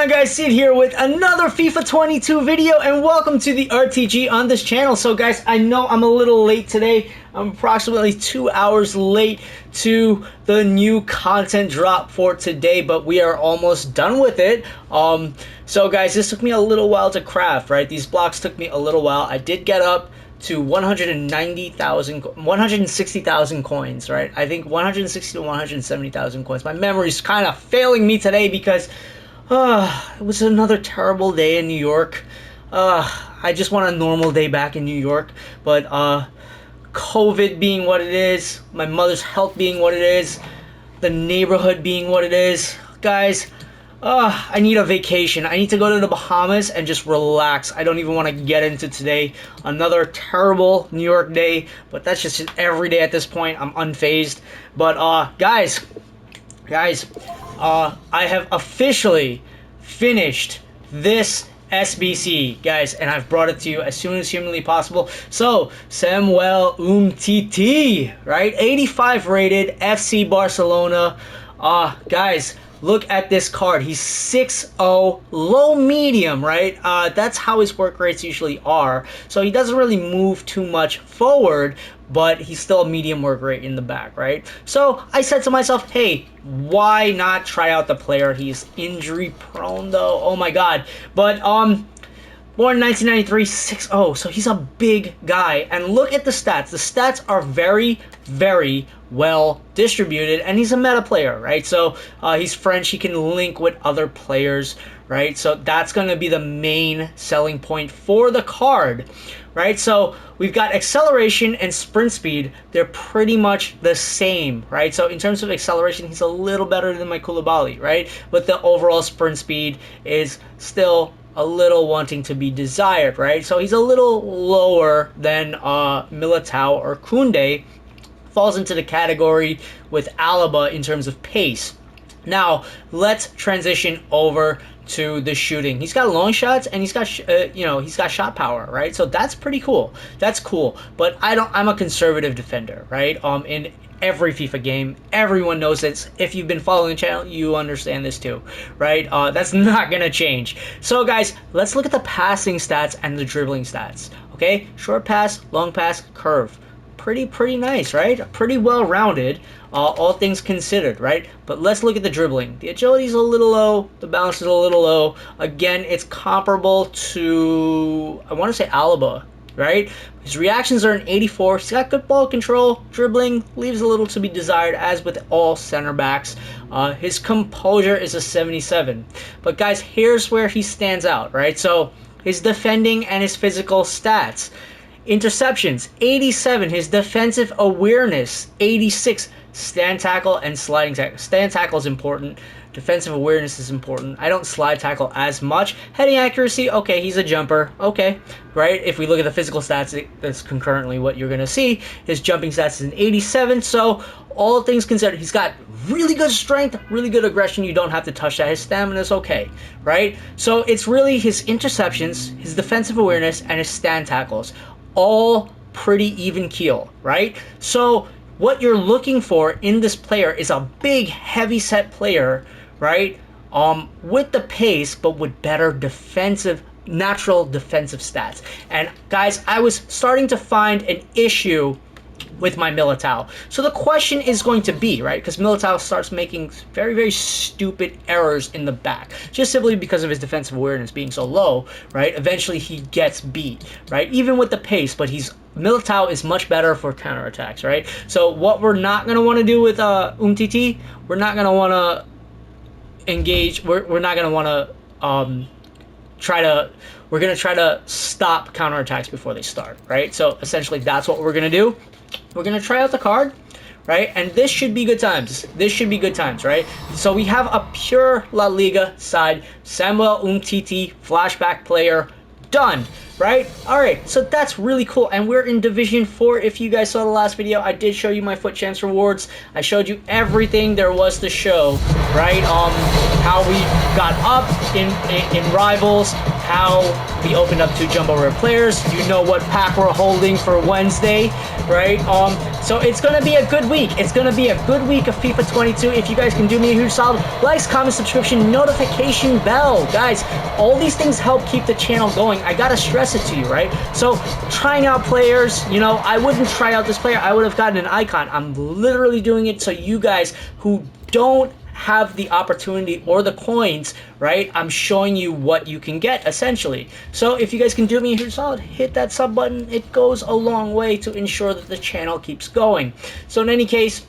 on, guys? Sid here with another FIFA 22 video, and welcome to the RTG on this channel. So guys, I know I'm a little late today. I'm approximately 2 hours late to the new content drop for today, but we are almost done with it. So guys, this took me a little while to craft, right? These blocks took me a little while. I did get up to 160,000 coins, right? I think 160 to 170,000 coins. My memory's kind of failing me today because it was another terrible day in New York. I just want a normal day back in New York, but COVID being what it is, my mother's health being what it is, the neighborhood being what it is, guys, I need a vacation. I need to go to the Bahamas and just relax. I don't even want to get into today. Another terrible New York day, but that's just every day at this point. I'm unfazed. But guys, I have officially finished this SBC, guys, and I've brought it to you as soon as humanly possible. So, Samuel Umtiti, right? 85 rated, FC Barcelona. Guys, look at this card. He's 6'0", low medium, right? That's how his work rates usually are. So he doesn't really move too much forward, but he's still a medium work rate in the back, right? So I said to myself, hey, why not try out the player? He's injury prone though. Oh my god. But born 1993, 6'0", so he's a big guy. And look at the stats. The stats are very, very well distributed, and he's a meta player, right? So he's French. He can link with other players, right? So that's going to be the main selling point for the card, right? So we've got acceleration and sprint speed. They're pretty much the same, right? So in terms of acceleration, he's a little better than my Koulibaly, right? But the overall sprint speed is still a little wanting to be desired, right? So he's a little lower than Militao or Koundé. Falls into the category with Alaba in terms of pace. Now let's transition over to the shooting. He's got long shots and he's got he's got shot power, right? So that's pretty cool. That's cool. But I'm a conservative defender, right? In every FIFA game, everyone knows this. If you've been following the channel, you understand this too, right? That's not gonna change. So guys, let's look at the passing stats and the dribbling stats. Okay, short pass, long pass, curve. Pretty nice, right? Pretty well rounded, all things considered, right? But let's look at the dribbling. The agility is a little low, the balance is a little low. Again, it's comparable to, I want to say, Alaba, right? His reactions are an 84. He's got good ball control. Dribbling leaves a little to be desired, as with all center backs. His composure is a 77. But guys, here's where he stands out, right? So his defending and his physical stats. Interceptions, 87. His defensive awareness, 86. Stand tackle and sliding tackle. Stand tackle is important. Defensive awareness is important. I don't slide tackle as much. Heading accuracy, okay, he's a jumper. Okay, right? If we look at the physical stats, that's concurrently what you're going to see. His jumping stats is an 87. So all things considered, he's got really good strength, really good aggression. You don't have to touch that. His stamina is okay, right? So it's really his interceptions, his defensive awareness, and his stand tackles. All pretty even keel, right? So what you're looking for in this player is a big, heavy set player, right? With the pace, but with better natural defensive stats. And guys, I was starting to find an issue with my Militao. So the question is going to be, right, because Militao starts making very, very stupid errors in the back, just simply because of his defensive awareness being so low, right? Eventually he gets beat, right? Even with the pace, but Militao is much better for counterattacks, right? So what we're not going to want to do with Umtiti, we're not going to want to engage, we're not going to want to we're going to try to stop counterattacks before they start, right? So essentially that's what we're going to do. We're going to try out the card, right? And this should be good times. This should be good times, right? So we have a pure La Liga side. Samuel Umtiti, flashback player, done. right? Alright, so that's really cool, and we're in Division 4. If you guys saw the last video, I did show you my FUT Champs rewards. I showed you everything there was to show, right? How we got up in Rivals, how we opened up 2 Jumbo Rare players, you know what pack we're holding for Wednesday, right? So it's gonna be a good week. It's gonna be a good week of FIFA 22. If you guys can do me a huge solid, likes, comment, subscription, notification bell. Guys, all these things help keep the channel going. I gotta stress it to you, right? So trying out players, you know, I wouldn't try out this player, I would have gotten an icon. I'm literally doing it so you guys who don't have the opportunity or the coins, right? I'm showing you what you can get, essentially. So if you guys can do me a huge solid, hit that sub button. It goes a long way to ensure that the channel keeps going. So in any case,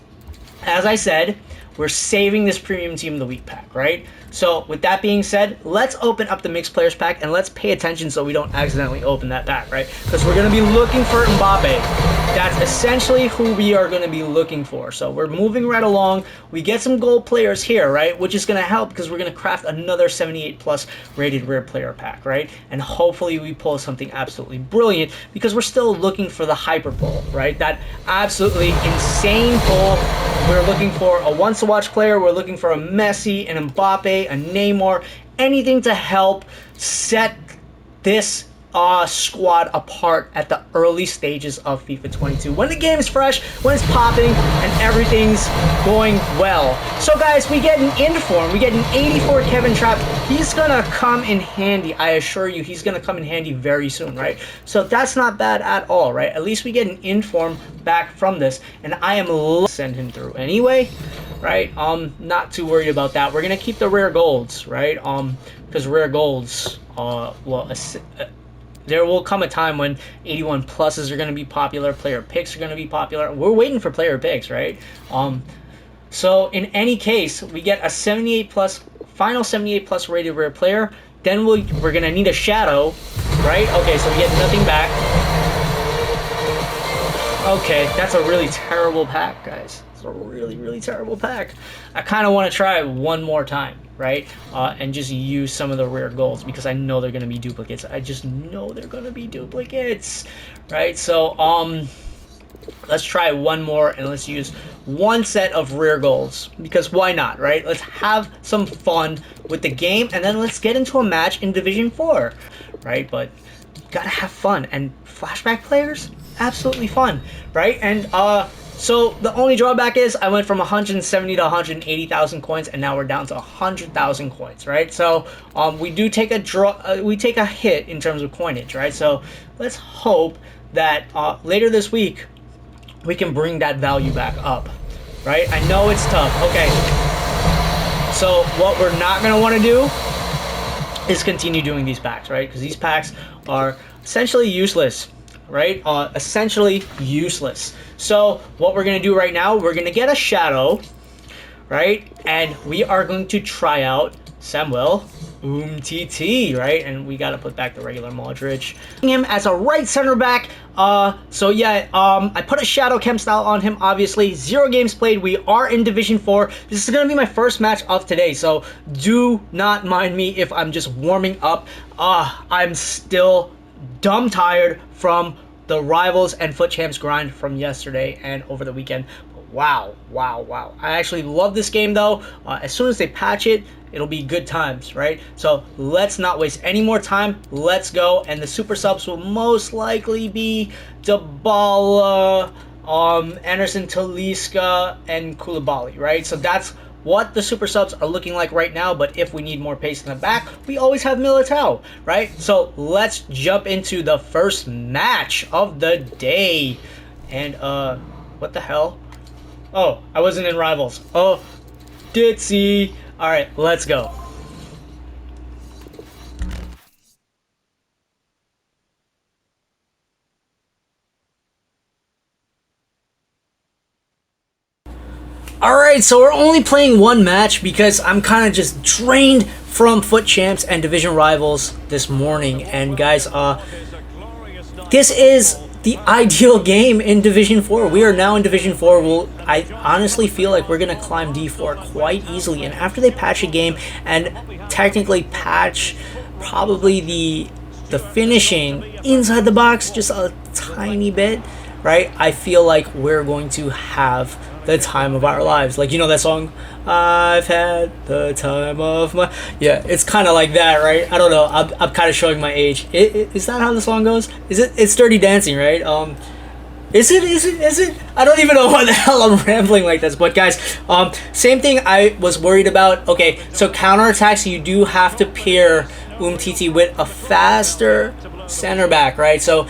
as I said, we're saving this Premium Team of the Week pack, right? So with that being said, let's open up the Mixed Players pack and let's pay attention so we don't accidentally open that pack, right? Because we're going to be looking for Mbappe. That's essentially who we are going to be looking for. So we're moving right along. We get some gold players here, right? Which is going to help because we're going to craft another 78 plus rated rare player pack, right? And hopefully we pull something absolutely brilliant because we're still looking for the hyper pull, right? That absolutely insane pull. We're looking for a once-to-watch player. We're looking for a Messi, an Mbappe, a Neymar, anything to help set this squad apart at the early stages of FIFA 22. When the game is fresh, when it's popping, and everything's going well. So guys, we get an inform. We get an 84 Kevin Trapp. He's going to come in handy. I assure you, he's going to come in handy very soon, right? So that's not bad at all, right? At least we get an inform back from this, and I am send him through anyway, right? Not too worried about that. We're going to keep the rare golds, right? Because rare golds, there will come a time when 81 pluses are going to be popular, player picks are going to be popular. We're waiting for player picks, right? So in any case, we get a 78 plus, final 78 plus rated rare player. Then we're going to need a shadow, right? Okay, so we get nothing back. Okay, that's a really terrible pack, guys. It's a really, really terrible pack. I kind of want to try one more time, right? And just use some of the rare golds because I know they're going to be duplicates. I just know they're going to be duplicates, right? So, let's try one more and let's use one set of rare golds because why not, right? Let's have some fun with the game and then let's get into a match in Division 4, right? But gotta have fun, and flashback players, absolutely fun, right? And so the only drawback is I went from 170 to 180,000 coins, and now we're down to 100,000 coins, right? So we do take we take a hit in terms of coinage, right? So let's hope that later this week we can bring that value back up, right? I know it's tough. Okay, so what we're not gonna want to do is continue doing these packs, right? Because these packs are essentially useless, right? Essentially useless. So what we're going to do right now, we're going to get a shadow, right? And we are going to try out Samuel Umtiti, right? And we got to put back the regular Modric. Him as a right center back. So yeah, I put a shadow chem style on him, obviously. 0 games played. We are in Division 4. This is going to be my first match of today, so do not mind me if I'm just warming up. I'm still dumb tired from the Rivals and FUT Champs grind from yesterday and over the weekend. Wow. I actually love this game though. As soon as they patch it, it'll be good times, right? So let's not waste any more time. Let's go. And the super subs will most likely be Dybala, Anderson, Talisca, and Koulibaly, right? So that's what the super subs are looking like right now, but if we need more pace in the back, we always have Militao, right? So let's jump into the first match of the day. And what the hell? Oh, I wasn't in Rivals. Oh, ditzy. All right, let's go. Alright, so we're only playing one match because I'm kind of just drained from FUT Champs and Division Rivals this morning. And guys, this is the ideal game in Division 4. We are now in Division 4. I honestly feel like we're going to climb D4 quite easily. And after they patch a game and technically patch probably the the finishing inside the box just a tiny bit, right, I feel like we're going to have the time of our lives. Like, you know that song, I've had the time of my... Yeah, it's kind of like that, right? I don't know. I'm kind of showing my age. Is that how the song goes? Is it? It's Dirty Dancing, right? Is it? I don't even know why the hell I'm rambling like this. But guys, same thing I was worried about. Okay, so counterattacks, you do have to pair Umtiti with a faster center back, right? So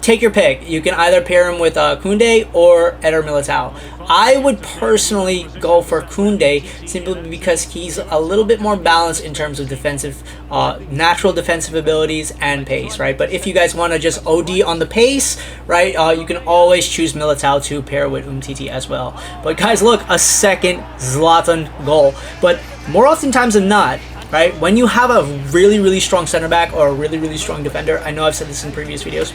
take your pick. You can either pair him with Koundé or Eder Militao. I would personally go for Koundé simply because he's a little bit more balanced in terms of defensive, natural defensive abilities and pace, right? But if you guys want to just OD on the pace, right, you can always choose Militao to pair with Umtiti as well. But guys, look, a second Zlatan goal. But more oftentimes than not, right, when you have a really, really strong center back or a really, really strong defender, I know I've said this in previous videos,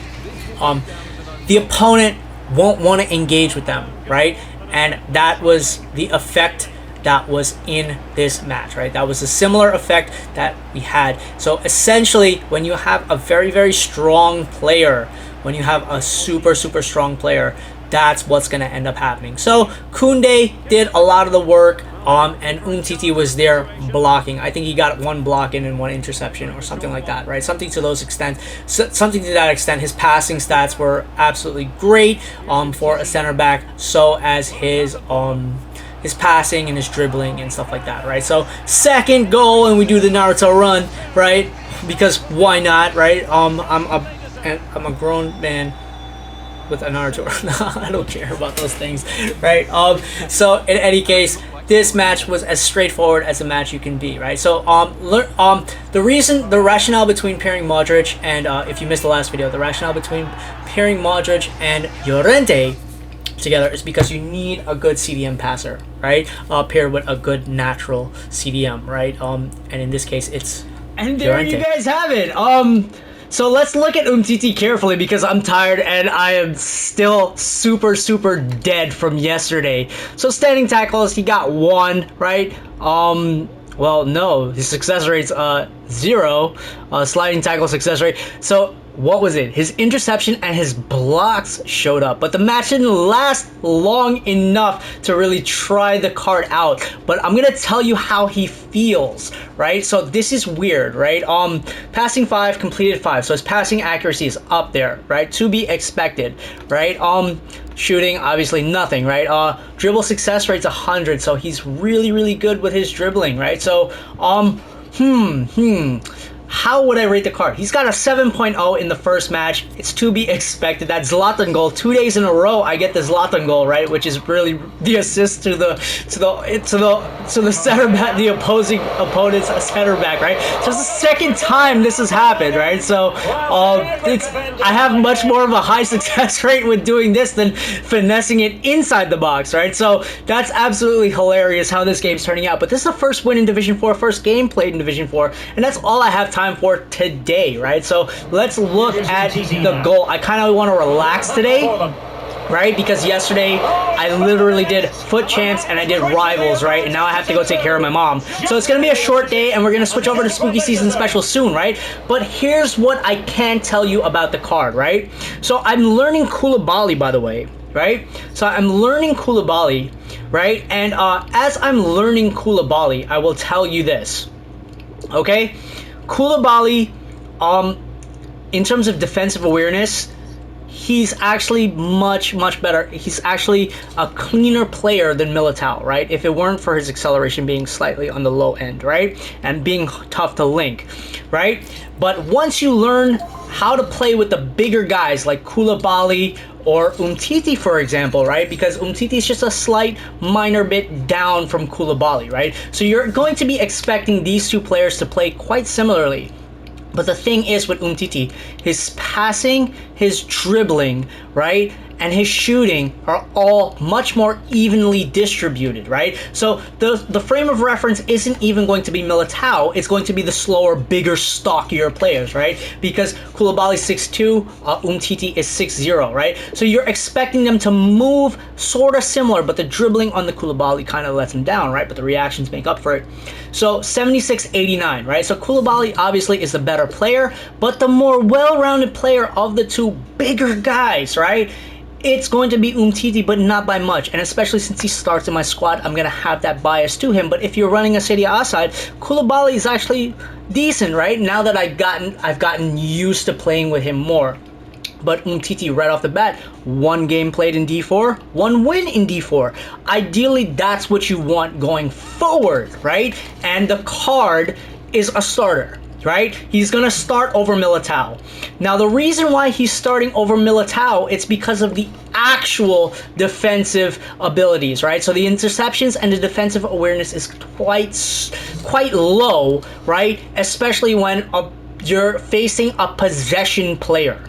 the opponent won't want to engage with them, right? And that was the effect that was in this match, right? That was a similar effect that we had. So essentially, when you have a very, very strong player, when you have a super, super strong player, that's what's going to end up happening. So Koundé did a lot of the work, and Umtiti was there blocking. I think he got one block in and one interception or something like that, right? Something to those extent. Something to that extent. His passing stats were absolutely great for a center back. So as his passing and his dribbling and stuff like that, right? So second goal, and we do the Naruto run, right? Because why not, right? I'm a grown man with a Naruto. I don't care about those things, right? So in any case, this match was as straightforward as a match you can be, right? So the rationale between pairing Modric and if you missed the last video, the rationale between pairing Modric and Llorente together is because you need a good CDM passer, right? Paired with a good natural CDM, right? And in this case, it's and there Llorente. You guys have it. So let's look at Umtiti carefully because I'm tired and I am still super, super dead from yesterday. So standing tackles, he got 1, right? Well, no, his success rate's 0. Sliding tackle success rate. So what was it? His interception and his blocks showed up, but the match didn't last long enough to really try the card out. But I'm gonna tell you how he feels, right? So this is weird, right? Passing 5, completed 5, so his passing accuracy is up there, right? To be expected, right? Shooting, obviously nothing, right? Dribble success rate's 100, so he's really, really good with his dribbling, right? So how would I rate the card? He's got a 7.0 in the first match. It's to be expected. That Zlatan goal, 2 days in a row, I get the Zlatan goal, right? Which is really the assist to the center back, the opponent's center back, right? So it's the second time this has happened, right? So I have much more of a high success rate with doing this than finessing it inside the box, right? So that's absolutely hilarious how this game's turning out. But this is the first win in Division 4, first game played in Division 4, and that's all I have time for today, right? So let's look at the goal. I kind of want to relax today, right? Because yesterday I literally did FUT Champs and I did Rivals, right? And now I have to go take care of my mom. So it's going to be a short day and we're going to switch over to Spooky Season Special soon, right? But here's what I can tell you about the card, right? So I'm learning Koulibaly, by the way, right? So I'm learning Koulibaly, right? And as I'm learning Koulibaly, I will tell you this, okay? Koulibaly, in terms of defensive awareness, he's actually much, much better. He's actually a cleaner player than Militao, right? If it weren't for his acceleration being slightly on the low end, right? And being tough to link, right? But once you learn how to play with the bigger guys like Koulibaly or Umtiti, for example, right? Because Umtiti is just a slight minor bit down from Koulibaly, right? So you're going to be expecting these two players to play quite similarly. But the thing is with Umtiti, his passing, his dribbling, right, and his shooting are all much more evenly distributed, right? So the frame of reference isn't even going to be Militao, it's going to be the slower, bigger, stockier players, right? Because Koulibaly's 6'2", Umtiti is 6'0", right? So you're expecting them to move sort of similar, but the dribbling on the Koulibaly kind of lets him down, right? But the reactions make up for it. So 76-89, right? So Koulibaly obviously is the better player, but the more well-rounded player of the two bigger guys, right? It's going to be Umtiti, but not by much. And especially since he starts in my squad, I'm going to have that bias to him. But if you're running a Serie A side, Koulibaly is actually decent, right? Now that I've gotten used to playing with him more. But Umtiti, right off the bat, 1 game played in D4, 1 win in D4. Ideally, that's what you want going forward, right? And the card is a starter, right? He's going to start over Militao. Now, the reason why he's starting over Militao, it's because of the actual defensive abilities, right? So the interceptions and the defensive awareness is quite low, right? Especially when you're facing a possession player,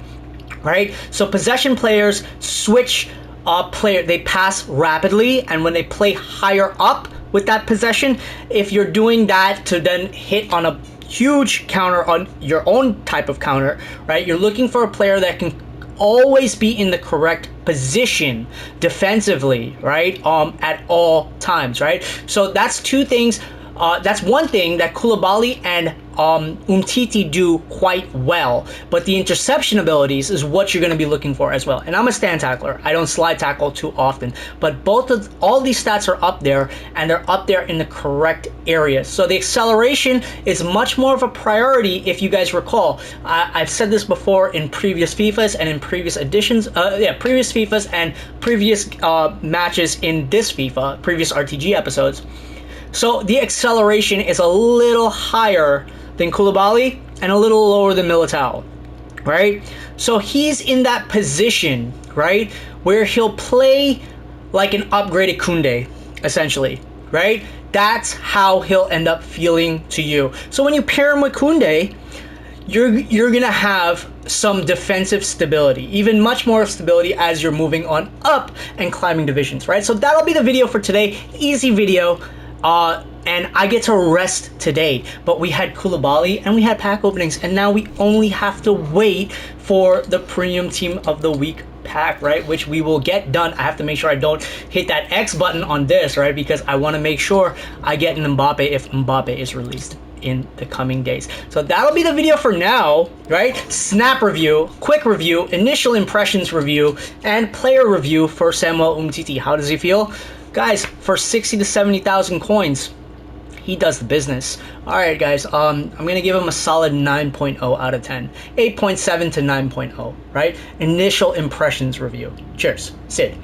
right? So possession players switch they pass rapidly, and when they play higher up with that possession, if you're doing that to then hit on a huge counter on your own type of counter, right? You're looking for a player that can always be in the correct position defensively, right? At all times, right? So that's two things. That's one thing that Koulibaly and Umtiti do quite well, but the interception abilities is what you're going to be looking for as well. And I'm a stand tackler. I don't slide tackle too often, but all these stats are up there, and they're up there in the correct areas. So the acceleration is much more of a priority. If you guys recall, I've said this before in previous FIFAs and in previous editions, previous FIFAs and previous matches in this FIFA, previous RTG episodes. So the acceleration is a little higher than Koulibaly and a little lower than Militao, right? So he's in that position, right, where he'll play like an upgraded Koundé, essentially, right? That's how he'll end up feeling to you. So when you pair him with Koundé, you're gonna have some defensive stability, even much more stability as you're moving on up and climbing divisions, right? So that'll be the video for today. Easy video. And I get to rest today, but we had Koulibaly and we had pack openings, and now we only have to wait for the premium team of the week pack, right, which we will get done. I have to make sure I don't hit that X button on this, right, because I want to make sure I get an Mbappe if Mbappe is released in the coming days. So that'll be the video for now, right? Snap review, quick review, initial impressions review, and player review for Samuel Umtiti. How does he feel? Guys, for 60 to 70,000 coins, he does the business. All right, guys, I'm going to give him a solid 9.0 out of 10. 8.7 to 9.0, right? Initial impressions review. Cheers. Sid.